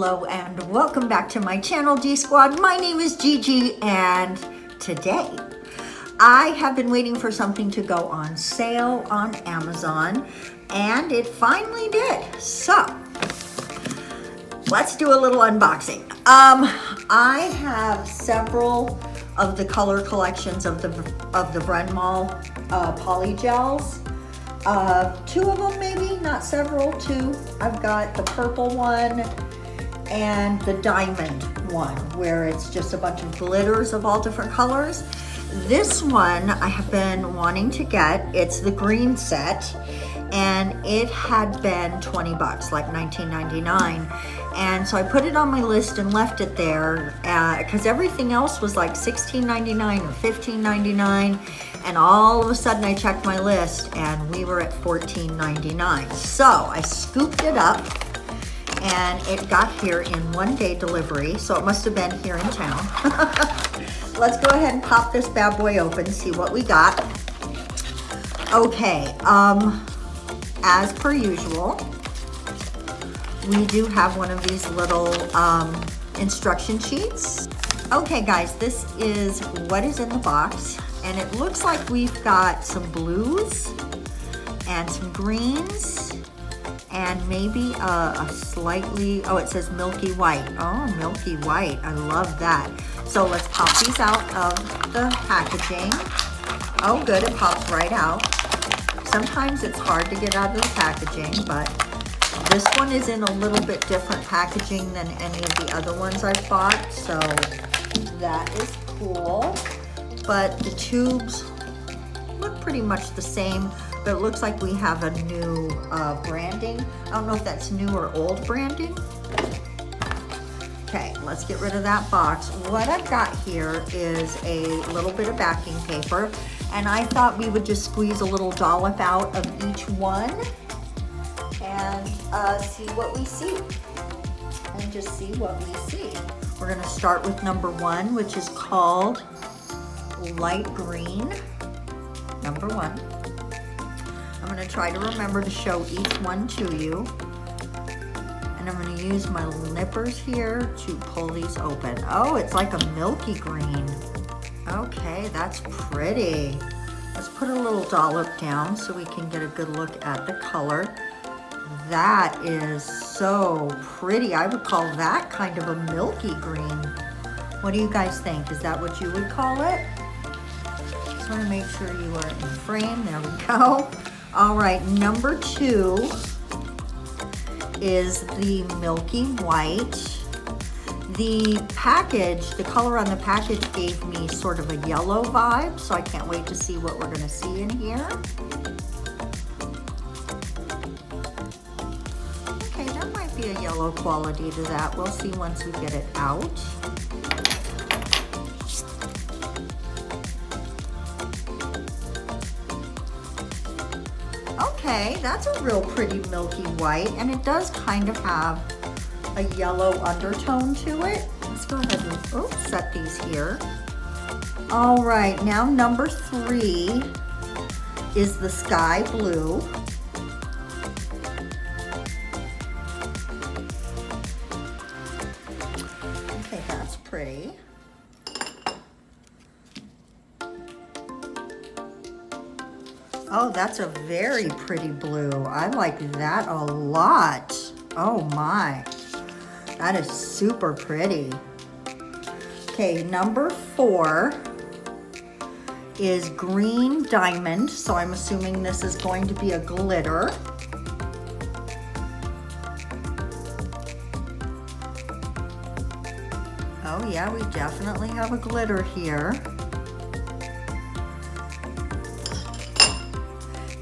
hello, and welcome back to my channel, G Squad. My name is Gigi, and today I have been waiting for something to go on sale on Amazon, and it finally did. So let's do a little unboxing. I have several of the color collections of the Vrenmol poly gels. Two of them maybe, not several, two. I've got the purple one and the diamond one, where it's just a bunch of glitters of all different colors. This one I have been wanting to get. It's the green set, and it had been 20 bucks, like $19.99. And so I put it on my list and left it there because everything else was like $16.99 or $15.99. And all of a sudden I checked my list and we were at $14.99. So I scooped it up and it got here in 1-day delivery. So it must have been here in town. Let's go ahead and pop this bad boy open, see what we got. Okay, as per usual, we do have one of these little instruction sheets. Okay guys, this is what is in the box. And it looks like we've got some blues and some greens and maybe a slightly, oh, it says milky white. Oh, milky white, I love that. So let's pop these out of the packaging. Oh good, it pops right out. Sometimes it's hard to get out of the packaging, but this one is in a little bit different packaging than any of the other ones I've bought, so that is cool. But the tubes look pretty much the same, but it looks like we have a new branding. I don't know if that's new or old branding. Okay, let's get rid of that box. What I've got here is a little bit of backing paper, and I thought we would just squeeze a little dollop out of each one and see what we see. And just see what we see. We're gonna start with number 1, which is called light green, number 1. I'm going to try to remember to show each one to you, and I'm going to use my nippers here to pull these open. Oh, it's like a milky green. Okay, that's pretty. Let's put a little dollop down so we can get a good look at the color. That is so pretty. I would call that kind of a milky green. What do you guys think? Is that what you would call it? I want to make sure you are in frame. There we go. All right, number 2 is the milky white. The package, the color on the package gave me sort of a yellow vibe, so I can't wait to see what we're going to see in here. Okay, that might be a yellow quality to that. We'll see once we get it out. Okay, that's a real pretty milky white, and it does kind of have a yellow undertone to it. Let's go ahead and set these here. All right, now number 3 is the sky blue. Okay, that's pretty. Oh, that's a very pretty blue. I like that a lot. Oh my, that is super pretty. Okay, number 4 is green diamond. So I'm assuming this is going to be a glitter. Oh yeah, we definitely have a glitter here.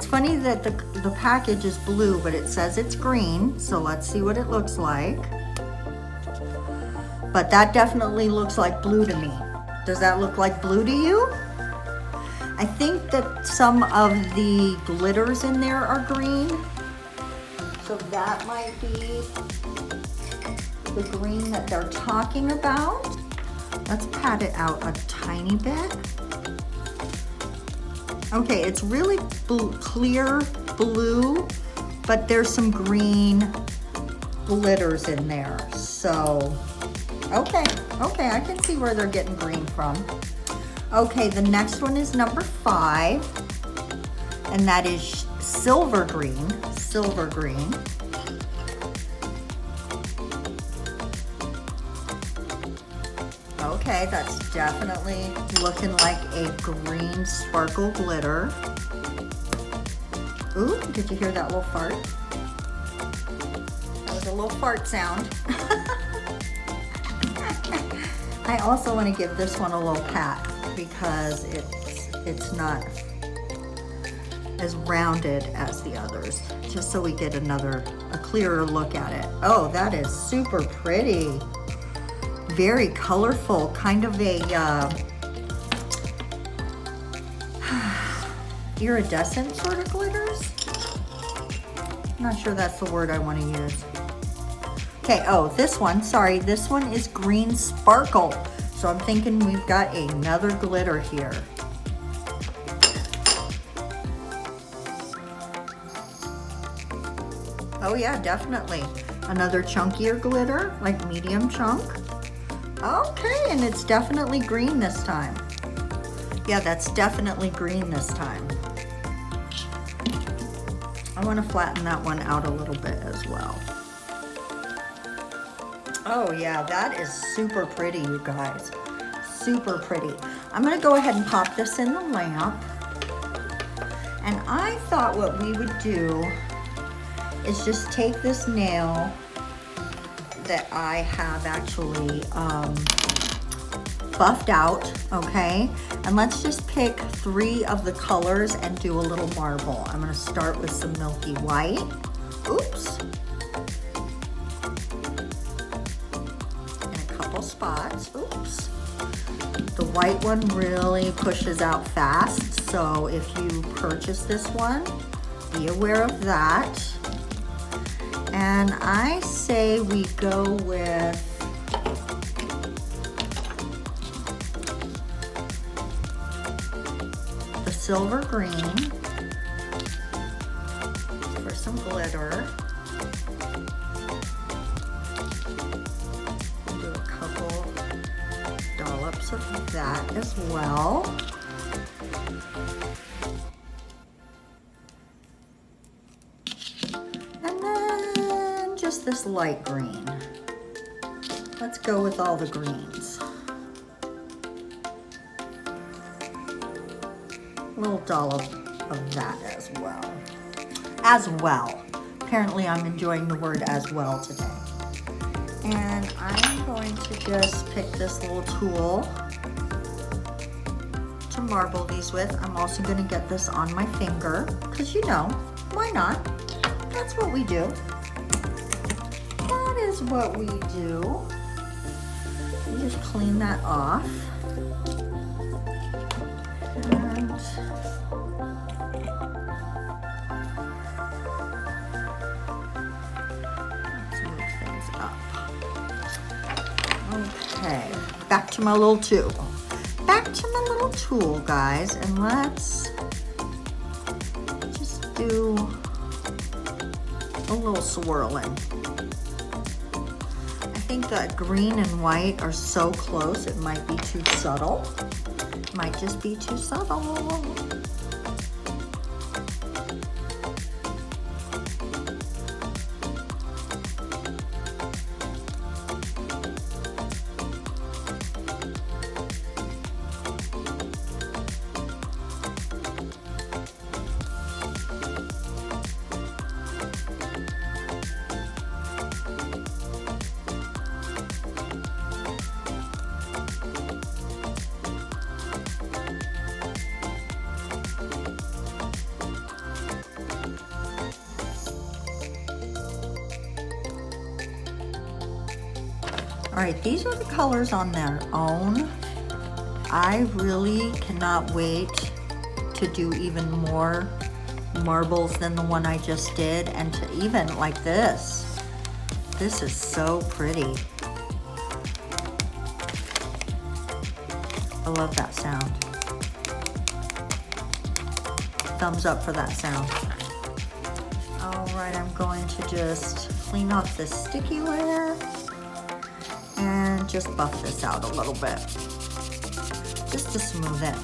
Funny that the package is blue, but it says it's green, so let's see what it looks like. But that definitely looks like blue to me. Does that look like blue to you? I think that some of the glitters in there are green, so that might be the green that they're talking about. Let's pat it out a tiny bit. Okay, it's really clear blue, but there's some green glitters in there. So, okay, I can see where they're getting green from. Okay, the next one is number 5, and that is silver green, Okay, that's definitely looking like a green sparkle glitter. Ooh, did you hear that little fart? That was a little fart sound. I also want to give this one a little pat because it's not as rounded as the others, just so we get a clearer look at it. Oh, that is super pretty. Very colorful, kind of a iridescent sort of glitters. I'm not sure that's the word I want to use. Okay, oh, this one is green sparkle. So I'm thinking we've got another glitter here. Oh yeah, definitely. Another chunkier glitter, like medium chunk. Okay, and it's definitely green this time. Yeah, that's definitely green this time. I want to flatten that one out a little bit as well. Oh yeah, that is super pretty, you guys. Super pretty. I'm gonna go ahead and pop this in the lamp. And I thought what we would do is just take this nail that I have actually buffed out, okay? And let's just pick 3 of the colors and do a little marble. I'm gonna start with some milky white. Oops. In a couple spots, oops. The white one really pushes out fast, so if you purchase this one, be aware of that. And I say we go with the silver green for some glitter. Do a couple dollops of that as well. Just this light green. Let's go with all the greens. A little dollop of that as well. As well. Apparently I'm enjoying the word as well today. And I'm going to just pick this little tool to marble these with. I'm also going to get this on my finger because you know, why not? That's what we do. Is what we do. You just clean that off. And let's move things up. Okay, back to my little tool. Back to my little tool, guys, and let's just do a little swirling. I think that green and white are so close, it might be too subtle. Might just be too subtle. All right, these are the colors on their own. I really cannot wait to do even more marbles than the one I just did, and to even like this. This is so pretty. I love that sound. Thumbs up for that sound. All right, I'm going to just clean off the sticky layer and just buff this out a little bit, just to smooth it.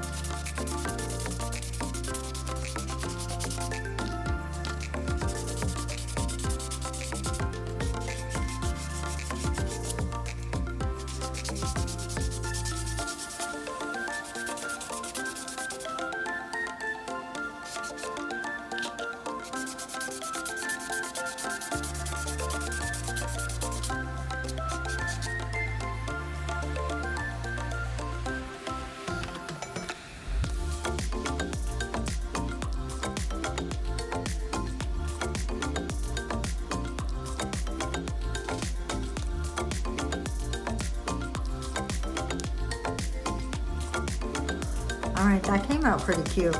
All right, that came out pretty cute.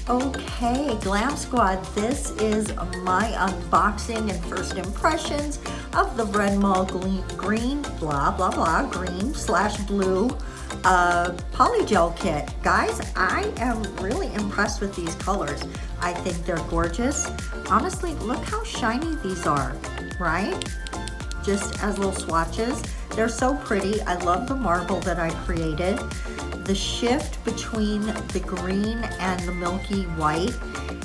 Okay, Glam Squad, this is my unboxing and first impressions of the Vrenmol green, blah, blah, blah, green/blue polygel kit. Guys, I am really impressed with these colors. I think they're gorgeous. Honestly, look how shiny these are, right? Just as little swatches. They're so pretty. I love the marble that I created. The shift between the green and the milky white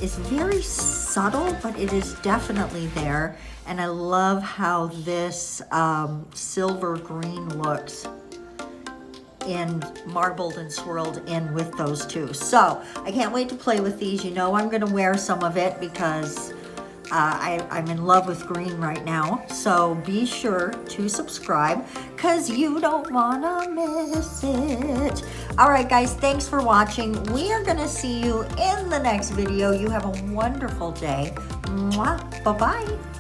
is very subtle, but it is definitely there. And I love how this silver green looks in marbled and swirled in with those two. So I can't wait to play with these. You know I'm gonna wear some of it because I'm in love with green right now. So be sure to subscribe because you don't wanna miss it. All right, guys, thanks for watching. We are gonna see you in the next video. You have a wonderful day. Mwah. Bye-bye.